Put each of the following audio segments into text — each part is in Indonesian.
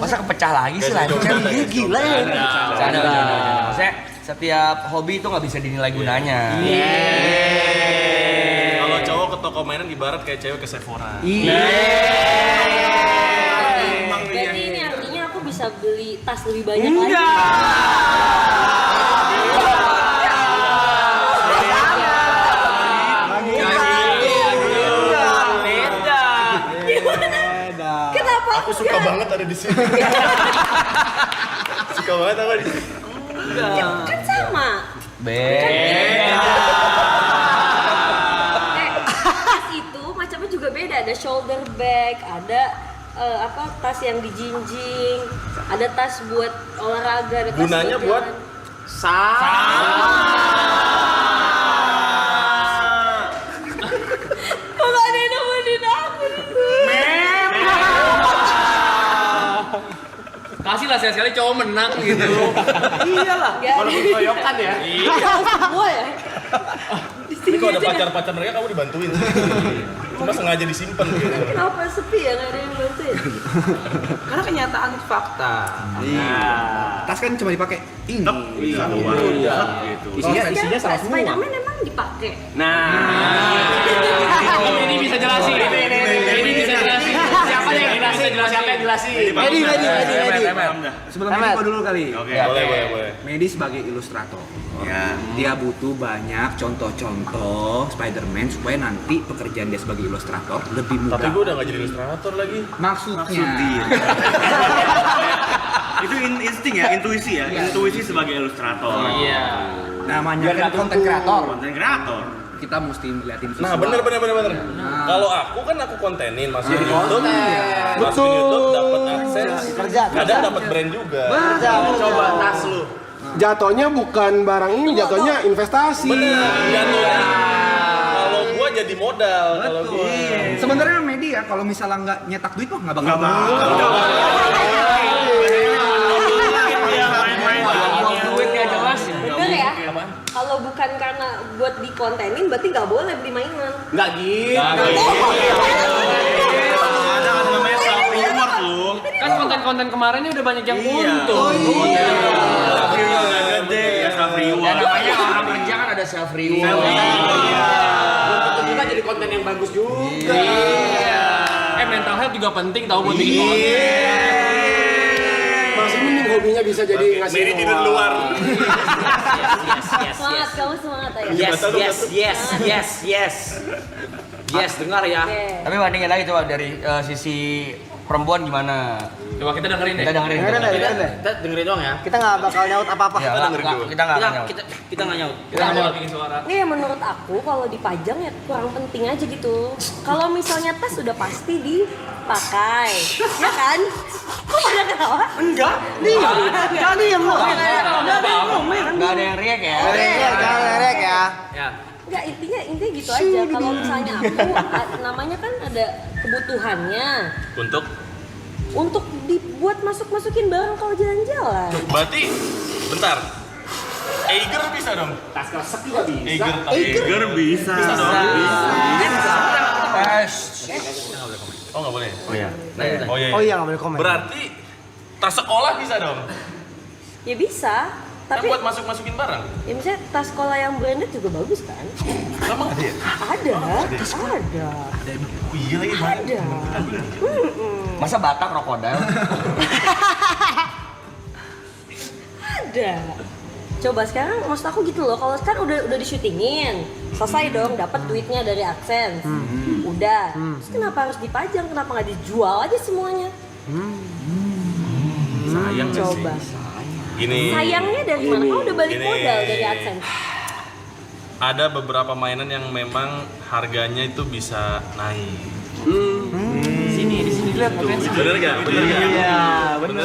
Masa kepecah lagi sih lah? Dia gila ya. Canda. Maksudnya setiap hobi itu nggak bisa dinilai gunanya. Kalau cowok ke toko mainan ibarat kayak cewek ke Sephora. Berarti ini artinya aku bisa beli tas lebih banyak lagi. Kenapa? Aku suka banget ada di sini. Suka banget apa di sini? Kan sama. Tas itu macamnya juga beda. Ada shoulder bag, ada tas yang dijinjing, ada tas buat olahraga, ada tas Gunanya buat kok gak ada yang nemenin aku? Kasih lah sekali cowok menang gitu. Iyalah. Walaupun koyokan ya. Semua ya? Ini kalau ada pacar-pacar mereka kamu dibantuin. Cuma sengaja disimpan gitu. Kenapa sepi ya? Gak ada yang bantuin? Karena kenyataan itu fakta. Tas kan cuma dipakai ini. Isinya salah semua. Spiderman emang dipakai. Ini bisa jelasin. Ini bisa jelasin. Siapa yang jelasin? Siapa yang jelasin? Medi. Sebelum Medi kau dulu kali. Oke, boleh. Medi sebagai ilustrator. Ya, dia butuh banyak contoh-contoh Spider-Man supaya nanti pekerjaan dia sebagai ilustrator lebih mudah. Tapi gue udah gak jadi ilustrator lagi. Maksudnya. Itu insting ya, intuisi ya, intuisi sebagai ilustrator. Iya. Namanya kan konten kreator. Konten kreator. Kita mesti ngeliatin visual. Nah, bener. Kalau aku kontenin, masih di YouTube. Masuk YouTube dapat akses. Kadang dapat brand juga. Coba tas lu. Jatuhnya bukan barang ini, jatuhnya investasi. Jatuhnya. Kalau gua jadi modal, kalau gua. Sebenarnya Medi ya kalau misalnya nggak nyetak duit mah nggak bakal. Duitnya jelas. Bener ya? Kalau bukan karena buat dikontenin, berarti nggak boleh beli mainan. Enggak gitu. Ada namanya self reward lu. Kan konten-konten kemarin ini udah banyak yang untung. Self reward enggak gede ya self Ya reward. namanya orang kerja kan ada self reward. Tentu juga jadi konten yang bagus juga. Mental health juga penting tahu buat bikin konten. Masih mending hobinya bisa jadi ngasih Medi tidur luar. Semangat, kamu semangat ya? Yes, dengar ya. Oke. Tapi bandingin lagi coba dari sisi perempuan gimana? Coba kita dengerin deh. Kita dengerin. Kita dengerin doang ya. Kita nggak bakal nyaut apa-apa. Ya, kita nggak nyaut. Kita nggak nyaut. Kita nggak mau bikin suara. Ini ya menurut aku kalau dipajang ya kurang penting aja gitu. Kalau misalnya tas udah pasti dipakai, ya kan? Kok pada ketawa? Enggak. Jadi yang lo. Nggak ada yang riak ya? Jangan lerek ya. Ya. Enggak, intinya gitu aja. Kalau misalnya aku namanya kan ada kebutuhannya untuk dibuat masukin barang kalau jalan-jalan. Berarti, bentar. Eiger bisa dong? Tas kresek juga bisa. Eiger bisa dong? Oh nggak boleh? Oh iya. Oh iya nggak boleh komen. Berarti tas sekolah bisa dong? Ya bisa, Kan tapi buat masukin barang. ya misalnya tas sekolah yang branded juga bagus kan? Emang ada ya? Ada. Oh iya lagi. Ada. Masa Batak krokodil? Ada. Coba sekarang maksud aku gitu loh, kalau sekarang udah disyutingin, selesai dong, dapat duitnya dari AdSense, udah. Terus kenapa harus dipajang? Kenapa nggak dijual aja semuanya? Sayang nggak sih? Coba. Gini. Sayangnya dari mana? Kau udah balik Gini. modal dari AdSense. Ada beberapa mainan yang memang harganya itu bisa naik. Di sini lihat potensi. Bener gak? Iya, benar.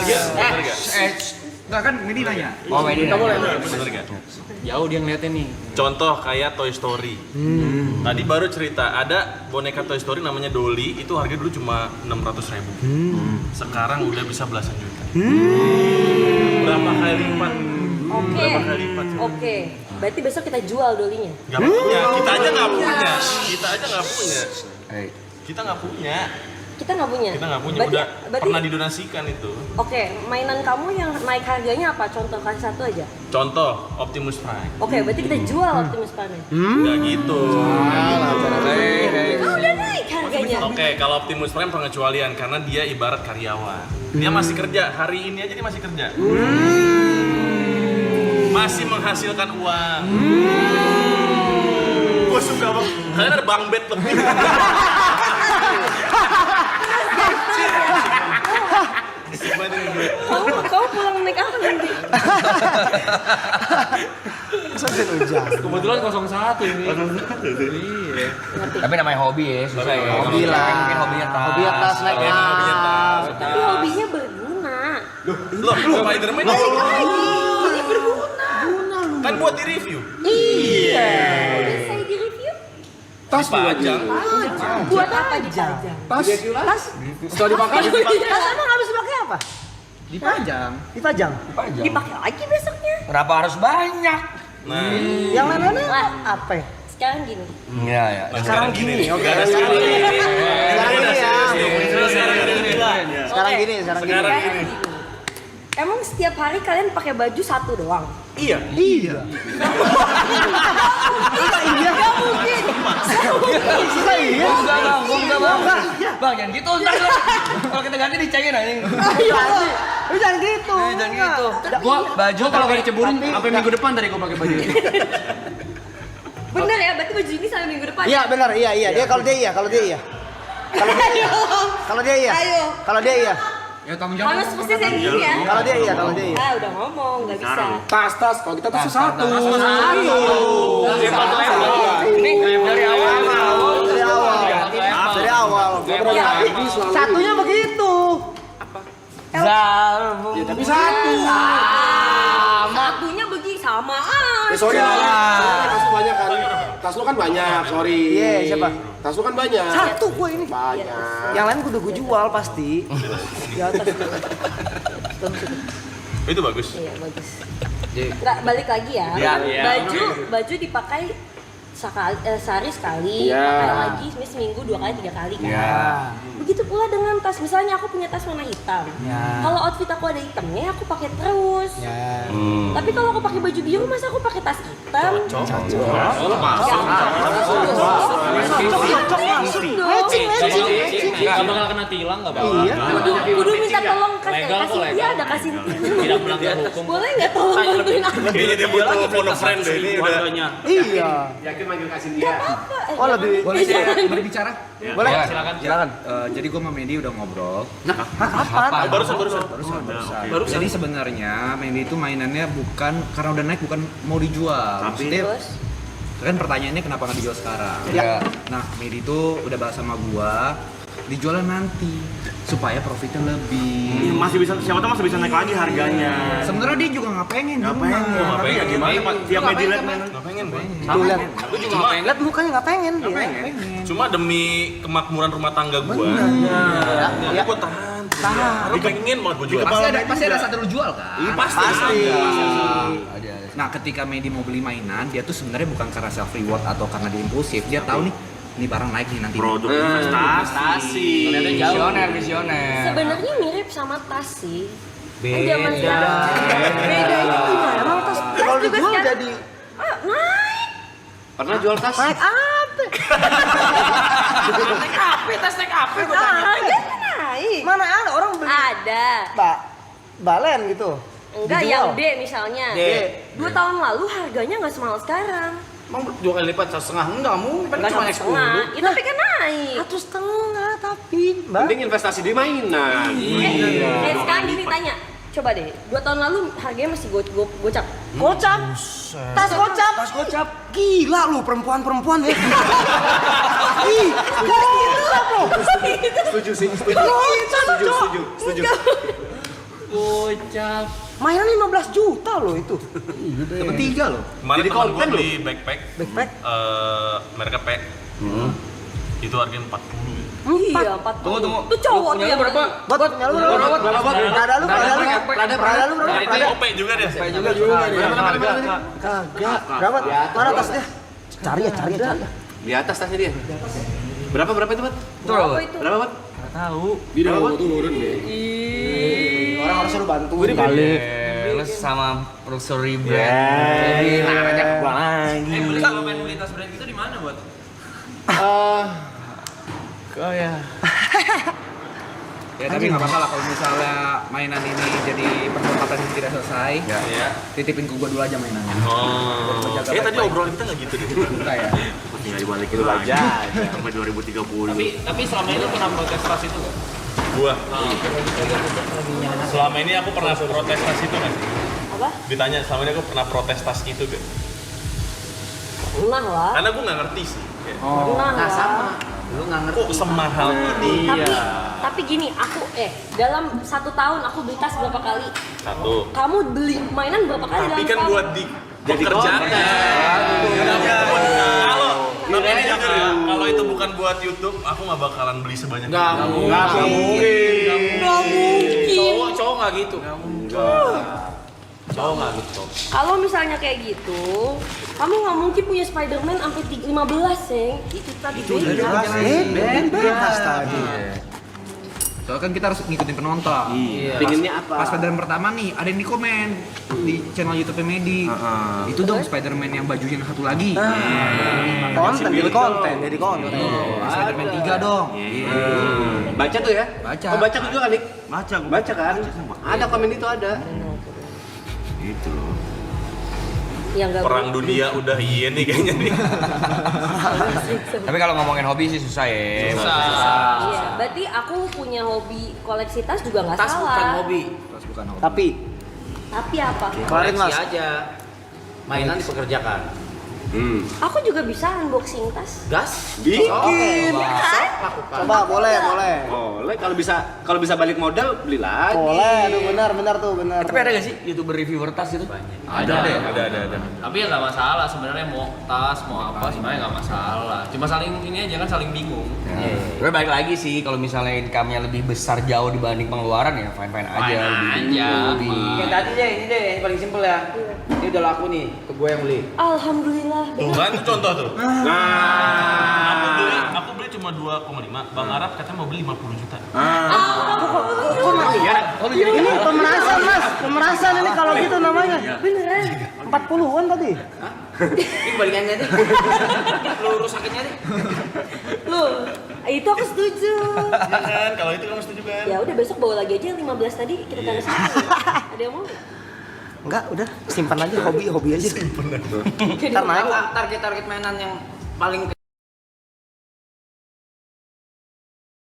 Enggak kan Medi nanya. Oh, Medi. Bener gak? Jauh dia ngeliatin nih. Contoh kayak Toy Story. Tadi baru cerita, ada boneka Toy Story namanya Dolly, itu harga dulu cuma 600.000. Sekarang udah bisa belasan juta. Berapa kali lipat? Oke. Berapa kali lipat? Oke. Berarti besok kita jual dolinya. Gak punya, kita aja gak punya. Kita aja gak punya. Hey. Kita nggak punya. kita nggak punya. Kita nggak punya, Berarti- udah berarti- pernah didonasikan itu. Oke, mainan kamu yang naik harganya apa? Contoh kasih satu aja. Contoh Optimus Prime. Oke, berarti kita jual Optimus Prime. Nggak gitu. Oh, udah naik harganya. Oke, kalau Optimus Prime pengecualian karena dia ibarat karyawan. Dia masih kerja, hari ini aja dia masih kerja. Masih menghasilkan uang. Gue suka banget. Kalian ada bang bed lebih. Kamu pulang naik apa nanti? Kebetulan 01 ini. Tapi namanya hobi ya, susah ya. Hobi lah. Mungkin hobinya tas. Hobi atas naik kelas. Tapi hobinya berguna. Loh, Spider-Man Ini berguna. kan buat di review. Udah saya di review. Tas Dipajang. Buat apa dipajang? Tas setelah dipakai tas emang harus dipakai apa? Dipajang. Dipajang. Dipakai lagi besoknya. Kenapa harus banyak? Nah, Yang lain-lainnya Lah. apa ya? Sekarang gini. Iya ya. sekarang gini nih. Oke. Sekarang Sekarang gini. gini ya. Sekarang Oke. gini. Sekarang gini. Sekarang Sekarang gini. Emang setiap hari kalian pakai baju satu doang? Iya. Iya. Iya. Gak mungkin. Masa iya? Enggak bang, enggak bang. Bang jangan gitu ntar lu. Kalau kita ganti dicain anjing. Iya. Lu jangan gitu. Jangan gitu. Gua Baju kalau gak diceburin sampai minggu depan tadi gua pakai baju. Bener ya, berarti baju ini sampai minggu depan. Iya benar, iya iya. Dia kalau dia iya, kalau dia iya. Kalau dia iya. Kalau dia iya. Ayo. Kalau dia iya. Ya tanggung jawab. Harus mesti saya gini ya. Kalau dia iya, kalau dia iya. Ah udah ngomong, nggak bisa. tas kalau kita tuh satu. Ini dari awal. Dari awal. Dari awal. Satunya begitu. Zalmu. Ya tapi satu. Satunya begini samaan. Ya sorry lah. Tas lu banyak kan. Tas lu kan banyak, sorry. Iya, siapa? Tas lu kan banyak. Satu gua ini. Banyak. Yang lain udah gue jual pasti. Di atas. Itu bagus. Iya bagus. Nggak, balik lagi ya. Iya, Kan iya. baju dipakai sehari sekali, Iya. pakai lagi seminggu 2 kali 3 kali kan. Iya. Begitu pula dengan tas. Misalnya aku punya tas warna hitam. Iya. Kalau outfit aku ada hitamnya, aku pakai terus. Ya. Tapi kalau aku pakai baju biru, masa aku pakai tas hitam? Cocok masuk dong. Matching. Enggak bakal kena tilang enggak bakal. Iya. Kudu minta tolong Legal kok, kasih legal. dia ada kasih Tidak melanggar hukum. boleh nggak tolong bantuin aku? Kayaknya dia butuh phone a friend deh ini udah. Iya. Nggak apa-apa. Oh lebih. Boleh sih, boleh bicara? Boleh. Silakan. Jadi gue sama Mendy udah ngobrol. Kapan? Barusan. Jadi sebenarnya Mendy itu mainannya bukan karena udah naik, bukan mau dijual. Maksudnya Terus? kan pertanyaannya kenapa nggak dijual sekarang? Iya. Nah, Mendy itu udah bahas sama gua, dijualnya nanti supaya profitnya lebih. Masih bisa, siapa tahu masih bisa naik lagi harganya. Sebenarnya dia juga nggak pengen. Nggak cuma. pengen. Nggak pengen gimana Pak? Tiap media lihat mainan. Nggak pengen, Bang. Tuh lihat. Aku juga nggak pengen. Lihat mukanya nggak pengen dia. Cuma demi kemakmuran rumah tangga gua. Ya. Gua tahan. Aku pengen banget gua juga. Pasti ada satu lu jual kan? Pasti. Nah, ketika Mendy mau beli mainan, dia tuh sebenarnya bukan karena self reward atau karena dia impulsif. Dia tahu nih, ini barang naik nih nanti. Produk investasi. Visioner. Sebenarnya mirip sama tas sih. Beda. Bedanya gimana? Emang tas Kalau juga dijual sekarang jadi naik. Pernah jual tas? naik apa? Harga naik. Mana ada orang beli Ada. balen gitu. Enggak, Dijual. yang D misalnya. D. 2 tahun lalu harganya nggak semahal sekarang. Emang 2 kali lipat 1,5 enggak mungkin. Nggak sampai setengah. Ya, tapi kan naik. 1,5 tapi Mbak. Mending investasi di mainan. Sekarang gini tanya. Coba deh, 2 tahun lalu harganya masih gocap. Gocap. Tas gocap. Tas gocap. Gila lu perempuan-perempuan ya. Ih, gila lu. Setuju sih. Setuju. Gocap. Mainan 15 juta loh itu. Dapat 3 loh. Kemarin Jadi teman gua konten beli backpack. Backpack. Mereknya P. Itu harganya 40. Iya, 40. Tunggu. Itu cowok tuh yang berapa? Buat punya lu berapa? Prada lu berapa? Itu OP juga deh. Kagak. Berapa? Mana tasnya? Cari ya. Di atas tasnya dia. Berapa itu, Bat? Itu berapa? itu? Berapa, Bat? Nggak tahu. Dia udah mau turun deh. Orang harusnya lu bantu. Lu sama luxury brand. Namanya gua lagi. Kalau main beli tas brand gitu di mana buat? Oh ya. Ya tapi nggak masalah kalau misalnya mainan ini jadi perdebatan yang tidak selesai. Ya. Titipin ke gua dulu aja mainannya. Oh. Tadi obrolan kita nggak gitu deh. Enggak ya. Tinggal dibalikin lagi sampai 2030. Tapi selama ini lu pernah protes tas itu nggak? Gua. Selama ini aku pernah protes tas itu nggak sih? Apa? Ditanya selama ini aku pernah protes tas itu gak? Pernah lah. Karena gue nggak ngerti sih. Pernah lah. Sama. Lu nggak ngerti. Kok semahal ini? Tapi gini, aku dalam 1 tahun aku beli tas berapa kali? Satu. Kamu beli mainan berapa kali Tapi dalam kan setahun? buat jadi kerjaan. Tapi ini jujur ya, kalau itu bukan buat YouTube, aku nggak bakalan beli sebanyak itu. Nggak mungkin. Cowok nggak gitu. Cowok nggak gitu. Kalau misalnya kayak gitu, kamu nggak mungkin punya Spider-Man sampai 15 ya. Itu tadi beda. Bebas tadi. Soalnya kan kita harus ngikutin penonton. Iya. Pinginnya apa? Pas Spider-Man pertama nih, ada yang di komen di channel YouTube Medi. Itu dong Spider-Man yang bajunya yang satu lagi. Konten, jadi konten, jadi konten. Spider-Man 3 dong. Baca tuh ya? Baca. Oh, baca juga kali? Baca, gua Baca kan? Ada komen itu ada. Itu loh. Ya nggak Perang dunia udah iya nih kayaknya nih. Tapi kalau ngomongin hobi sih susah ya. Iya, berarti aku punya hobi koleksi tas juga nggak Tas salah. bukan hobi. Terus bukan hobi. Tapi apa? Kemarin Koleksi Mas. aja. Mainan dipekerjakan. Aku juga bisa unboxing tas. Gas. Bikin. Lakukan. Coba boleh. Boleh kalau bisa balik modal beli lagi. Boleh, aduh benar tuh, benar. Tapi ada gak sih YouTuber reviewer tas gitu? Ada. ya? Ada. Tapi ya nggak masalah sebenarnya mau tas mau apa sebenarnya nggak masalah. Cuma saling ini aja kan saling bingung. Tapi balik lagi sih kalau misalnya income-nya lebih besar jauh dibanding pengeluaran ya fine-fine aja. Fine lebih- aja. lebih- Kayak tadi deh, ini deh yang paling simpel ya. Ini udah laku nih, ke gue yang beli. Alhamdulillah. Tuh kan itu contoh tuh. Aku beli cuma 2,5. Bang Arab katanya mau beli 50 juta. Ini pemerasan Mas, pemerasan ini kalau gitu namanya. Beneran. 40-an tadi. Ini balikannya deh. Lu rusakinnya deh. Loh, itu aku setuju. Iya kan? Kalau itu kamu setuju kan? Ya udah besok bawa lagi aja yang 15 tadi kita tanda sini. Ada yang mau? Enggak, udah simpan aja hobi aja. Simpan aja. Ntar naik. Target mainan yang paling